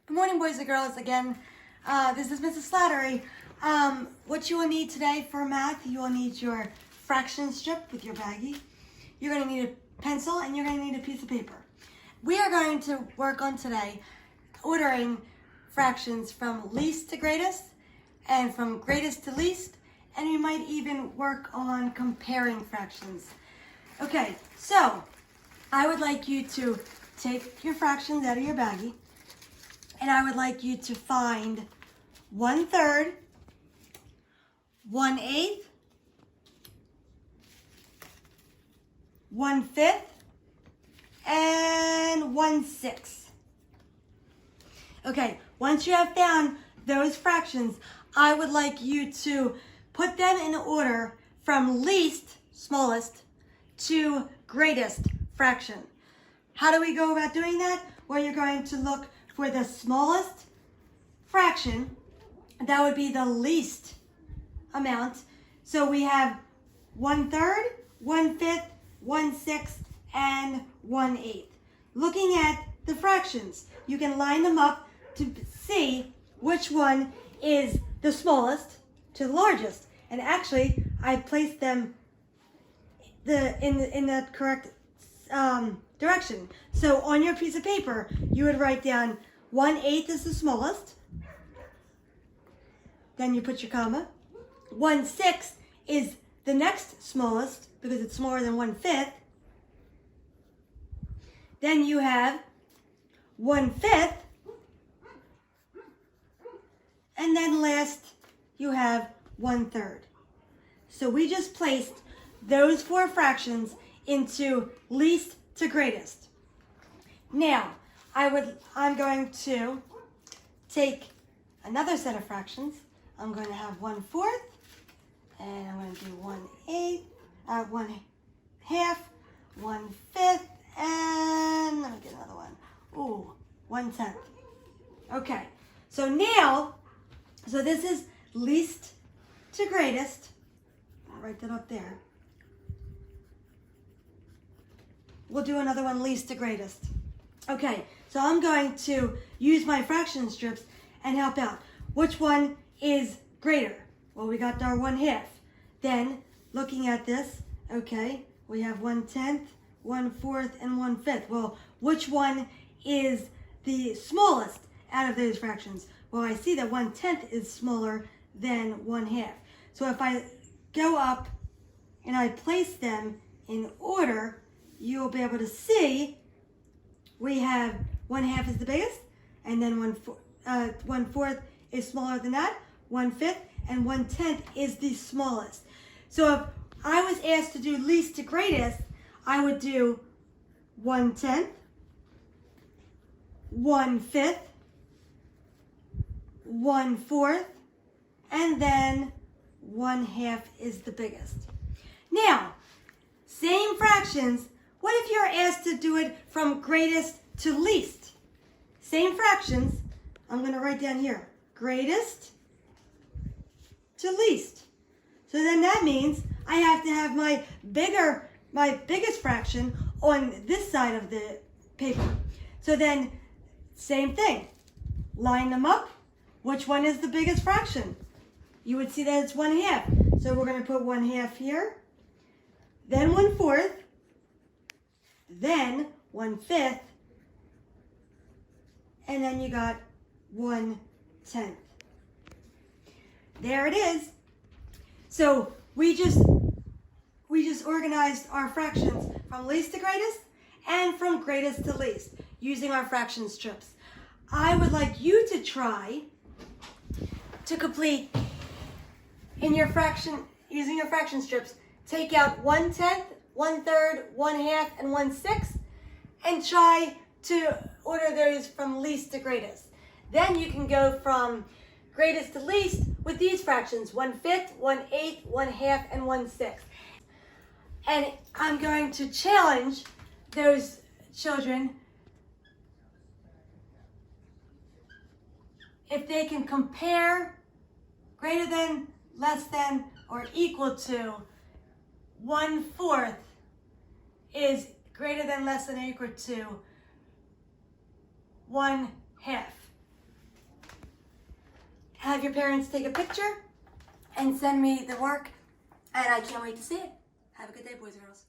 Good morning, boys and girls. Again, this is Mrs. Slattery. What you will need today for math, you will need your fraction strip with your baggie. You're going to need a pencil and you're going to need a piece of paper. We are going to work on today ordering fractions from least to greatest and from greatest to least, and we might even work on comparing fractions. Okay, so I would like you to take your fractions out of your baggie, and I would like you to find 1/3, 1/8, 1/5, and 1/6. Okay, once you have found those fractions, I would like you to put them in order from least, smallest, to greatest fraction. How do we go about doing that? Well, you're going to look for the smallest fraction. That would be the least amount. So we have 1/3, 1/5, 1/6, and 1/8. Looking at the fractions, you can line them up to see which one is the smallest to the largest. And actually, I placed them in the correct direction. So on your piece of paper, you would write down 1/8 is the smallest. Then you put your comma. 1/6 is the next smallest because it's smaller than 1/5. Then you have 1/5. And then last, you have 1/3. So we just placed those four fractions into least to greatest. Now, I'm going to take another set of fractions. I'm going to have 1/4, and I'm going to do 1/8, 1/2, 1/5, and let me get another one. Ooh, 1/10. Okay, so now, this is least to greatest. I'll write that up there. We'll do another one, least to greatest. Okay, so I'm going to use my fraction strips and help out. Which one is greater? Well, we got our 1/2. Then, looking at this, okay, we have 1/10, 1/4, and 1/5. Well, which one is the smallest out of those fractions? Well, I see that 1/10 is smaller than 1/2. So if I go up and I place them in order, you'll be able to see we have 1/2 is the biggest, and then 1/4 is smaller than that, 1/5, and 1/10 is the smallest. So if I was asked to do least to greatest, I would do 1/10, 1/5, 1/4, and then 1/2 is the biggest. Now, same fractions. What if you're asked to do it from greatest to least? Same fractions. I'm going to write down here, greatest to least. So then that means I have to have my biggest fraction on this side of the paper. So then, same thing. Line them up. Which one is the biggest fraction? You would see that it's 1/2. So we're going to put 1/2 here. Then 1/4. Then 1/5. And then you got 1/10. There it is. So we just organized our fractions from least to greatest and from greatest to least using our fraction strips. I would like you to try to complete in your fraction, using your fraction strips, take out 1/10, 1/3, 1/2, and 1/6, and try to order those from least to greatest. Then you can go from greatest to least with these fractions, 1/5, 1/8, 1/2, and 1/6. And I'm going to challenge those children if they can compare greater than, less than, or equal to 1/4 is greater than, less than, or equal to 1/2. have your parents take a picture and send me the work, and I can't wait to see it. Have a good day, boys and girls.